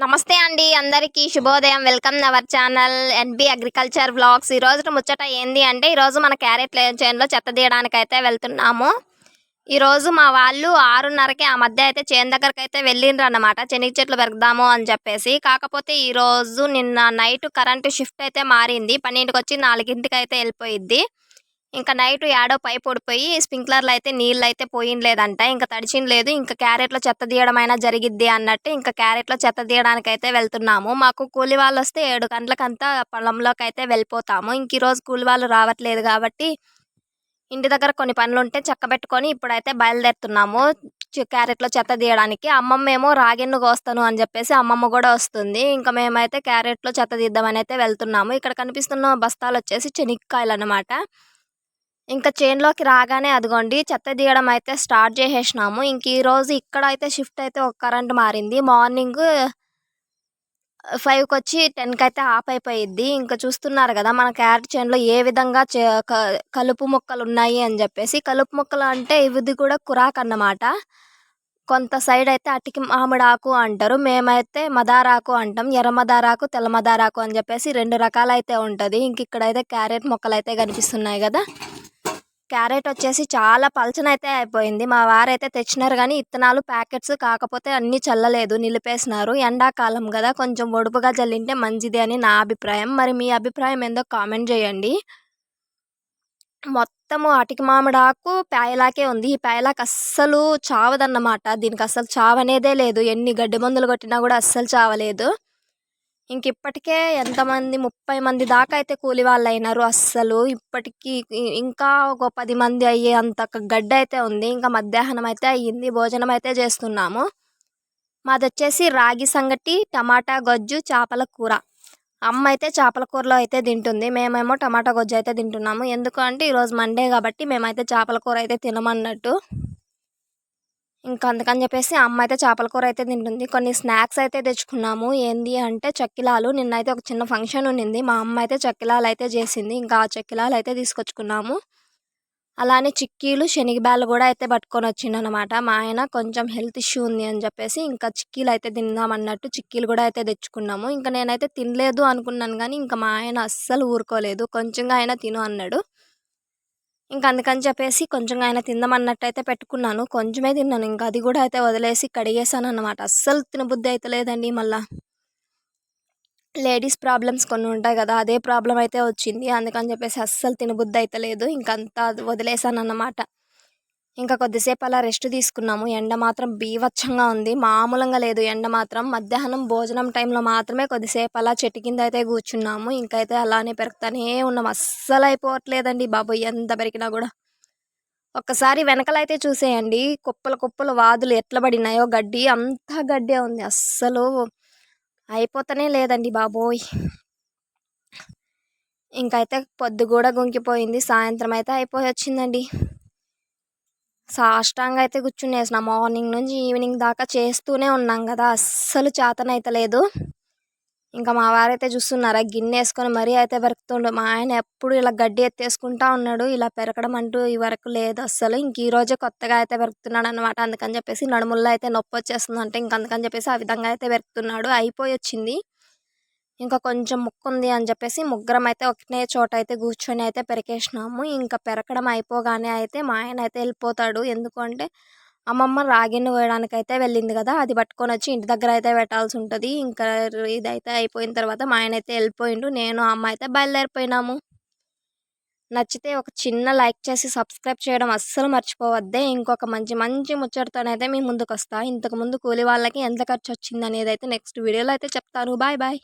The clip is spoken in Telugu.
నమస్తే అండి అందరికీ శుభోదయం. Welcome our channel NB agriculture vlogs. ఈ రోజు ముచ్చట ఏంది అంటే ఈరోజు మన క్యారెట్ చేనులో చెత్త తీయడానికి అయితే వెళ్తున్నాము. ఈరోజు మా వాళ్ళు 6:30కి ఆ మధ్య అయితే చేను దగ్గరికి అయితే వెళ్ళిండ్రు అన్నమాట, శనగ చెట్లు పెరగదాము అని చెప్పేసి. కాకపోతే ఈరోజు నిన్న నైట్ కరెంటు షిఫ్ట్ అయితే మారింది. 12కి వచ్చి 4కి అయితే వెళ్ళిపోయిద్ది. ఇంకా నైట్ యాడో పైప్ ఊడిపోయి స్ప్రింక్లర్లు అయితే నీళ్ళు అయితే పోయినలేదంట. ఇంకా తడిచిన లేదు. ఇంకా క్యారెట్లో చెత్త తీయడం అయినా జరిగిద్ది అన్నట్టు ఇంకా క్యారెట్లో చెత్త తీయడానికి అయితే వెళ్తున్నాము. మాకు కూలి వాళ్ళు వస్తే 7 గంటలకంతా పొలంలోకి అయితే వెళ్ళిపోతాము. ఇంక ఈరోజు కూలి వాళ్ళు రావట్లేదు కాబట్టి ఇంటి దగ్గర కొన్ని పనులుంటే చక్కబెట్టుకొని ఇప్పుడైతే బయలుదేరుతున్నాము క్యారెట్లో చెత్త తీయడానికి. అమ్మమ్మ ఏమో రాగిన్ను కోస్తాను అని చెప్పేసి అమ్మమ్మ కూడా వస్తుంది. ఇంకా మేమైతే క్యారెట్లో చెత్త తీద్దామని అయితే వెళ్తున్నాము. ఇక్కడ కనిపిస్తున్న బస్తాలు వచ్చేసి చెనిక్కాయలు అన్నమాట. ఇంకా చేనులోకి రాగానే అదిగోండి చెత్త తీయడం అయితే స్టార్ట్ చేసేసినాము. ఇంక ఈరోజు ఇక్కడ అయితే షిఫ్ట్ అయితే ఒక కరెంట్ మారింది. మార్నింగ్ 5కి వచ్చి 10కి అయితే ఆఫ్ అయిపోయిద్ది. ఇంకా చూస్తున్నారు కదా మన క్యారెట్ చేనులో ఏ విధంగా కలుపు మొక్కలు ఉన్నాయి అని చెప్పేసి. కలుపు మొక్కలు అంటే ఇది కూడా కురాకు అన్నమాట. కొంత సైడ్ అయితే అటికి మామిడాకు అంటారు, మేమైతే మదారాకు అంటాం. ఎర్ర మదారాకు, తెల్ల మదారాకు అని చెప్పేసి 2 రకాలైతే ఉంటుంది. ఇంక ఇక్కడైతే క్యారెట్ మొక్కలు అయితే కనిపిస్తున్నాయి కదా. క్యారెట్ వచ్చేసి చాలా పలచనైతే అయిపోయింది. మా వారైతే తెచ్చినారు కానీ ఇత్తనాలు ప్యాకెట్స్ కాకపోతే అన్నీ చల్లలేదు, నిలిపేసినారు. ఎండాకాలం కదా కొంచెం ఒడుపుగా చల్లింటే మంచిది అని నా అభిప్రాయం. మరి మీ అభిప్రాయం ఏందో కామెంట్ చేయండి. మొత్తము అటికి మామిడాకు పాయలాకే ఉంది. ఈ పాయలాకు అస్సలు చావదన్నమాట. దీనికి అస్సలు చావనేదే లేదు. ఎన్ని గడ్డి మందులు కొట్టినా కూడా అస్సలు చావలేదు. ఇంక ఇప్పటికే ఎంతమంది 30 మంది దాకా అయితే కూలి వాళ్ళు అయినారు. అస్సలు ఇప్పటికీ ఇంకా ఒక 10 మంది అయ్యే అంత గడ్డి అయితే ఉంది. ఇంకా మధ్యాహ్నం అయితే అయ్యింది, భోజనం అయితే చేస్తున్నాము. మాది వచ్చేసి రాగి సంగటి, టమాటా గొజ్జు, చేపల కూర. అమ్మ అయితే చేపల కూరలో అయితే తింటుంది, మేమేమో టమాటా గొజ్జు అయితే తింటున్నాము. ఎందుకు అంటే ఈరోజు మండే కాబట్టి మేమైతే చేపల కూర అయితే తినమన్నట్టు. ఇంకా అందుకని చెప్పేసి అమ్మ అయితే చేపల కూర అయితే తింటుంది. కొన్ని స్నాక్స్ అయితే తెచ్చుకున్నాము. ఏంది అంటే చక్కిలాలు. నిన్నైతే ఒక చిన్న ఫంక్షన్ ఉన్నింది, మా అమ్మ అయితే చక్కిలాలు అయితే చేసింది. ఇంకా ఆ చక్కిలాలు అయితే తీసుకొచ్చుకున్నాము. అలానే చిక్కీలు, శనగబ్యాళ్ళు కూడా అయితే పట్టుకొని వచ్చిండనమాట. మా ఆయన కొంచెం హెల్త్ ఇష్యూ ఉంది అని చెప్పేసి ఇంకా చిక్కీలు అయితే తిందామన్నట్టు చిక్కీలు కూడా అయితే తెచ్చుకున్నాము. ఇంకా నేనైతే తినలేదు అనుకున్నాను కానీ ఇంకా మా ఆయన అస్సలు ఊరుకోలేదు. కొంచెంగా అయినా తిను అన్నాడు. ఇంకా అందుకని చెప్పేసి కొంచెంగా అయినా తిందామన్నట్టు అయితే పెట్టుకున్నాను. కొంచెమే తిన్నాను, ఇంకా అది కూడా అయితే వదిలేసి కడిగేసాను అన్నమాట. అస్సలు తినబుద్ధి అయితే లేదండి. మళ్ళీ లేడీస్ ప్రాబ్లమ్స్ కొన్ని ఉంటాయి కదా, అదే ప్రాబ్లం అయితే వచ్చింది. అందుకని చెప్పేసి అస్సలు తినబుద్ధి అయితే లేదు. ఇంకంతా వదిలేసాను అన్నమాట. ఇంకా కొద్దిసేపు అలా రెస్ట్ తీసుకున్నాము. ఎండ మాత్రం బీభత్సంగా ఉంది, మామూలుగా లేదు ఎండ మాత్రం. మధ్యాహ్నం భోజనం టైంలో మాత్రమే కొద్దిసేపు అలా చెట్టు కింద అయితే కూర్చున్నాము. ఇంకైతే అలానే పెరుగుతానే ఉన్నాం. అస్సలు అయిపోవట్లేదండి బాబు ఎంత పెరిగినా కూడా. ఒక్కసారి వెనకలైతే చూసేయండి, కుప్పలు కుప్పలు వాదులు ఎట్లా పడినాయో గడ్డి, అంతా గడ్డే ఉంది. అస్సలు అయిపోతనే లేదండి బాబోయ్. ఇంకైతే పొద్దు కూడా గుంకిపోయింది, సాయంత్రం అయితే అయిపోయి వచ్చిందండి. సాష్టాంగా అయితే కూర్చునేసిన మార్నింగ్ నుంచి ఈవినింగ్ దాకా చేస్తూనే ఉన్నాం కదా, అస్సలు చేతనైతే లేదు. ఇంకా మా వారైతే చూస్తున్నారా గిన్నె వేసుకొని మరీ అయితే పెరుకుతుండు. మా ఆయన ఎప్పుడు ఇలా గడ్డి ఎత్తేసుకుంటా ఉన్నాడు, ఇలా పెరకడం అంటూ ఈ వరకు లేదు అస్సలు. ఇంక ఈరోజే కొత్తగా అయితే పెరుకుతున్నాడు అనమాట. అందుకని చెప్పేసి నడుముల్లో అయితే నొప్పి వచ్చేస్తుంది అంటే ఇంక అందుకని చెప్పేసి ఆ విధంగా అయితే పెరుకుతున్నాడు. అయిపోయి వచ్చింది, ఇంకా కొంచెం ముక్కుంది అని చెప్పేసి ముగ్గురం అయితే ఒకటే చోట అయితే కూర్చొని అయితే పెరికేసినాము. ఇంకా పెరకడం అయిపోగానే అయితే మా ఆయన అయితే వెళ్ళిపోతాడు. ఎందుకంటే అమ్మమ్మ రాగిని వేయడానికి అయితే వెళ్ళింది కదా, అది పట్టుకొని వచ్చి ఇంటి దగ్గర అయితే పెట్టాల్సి ఉంటుంది. ఇంకా ఇదైతే అయిపోయిన తర్వాత మా ఆయన అయితే వెళ్ళిపోయిండు, నేను అమ్మ అయితే బయలుదేరిపోయినాము. నచ్చితే ఒక చిన్న లైక్ చేసి సబ్స్క్రైబ్ చేయడం అస్సలు మర్చిపోవద్దే. ఇంకొక మంచి మంచి ముచ్చటతోనైతే మీ ముందుకు వస్తా. ఇంతకుముందు కూలి వాళ్ళకి ఎంత ఖర్చు వచ్చింది అనేది అయితే నెక్స్ట్ వీడియోలో అయితే చెప్తాను. Bye bye.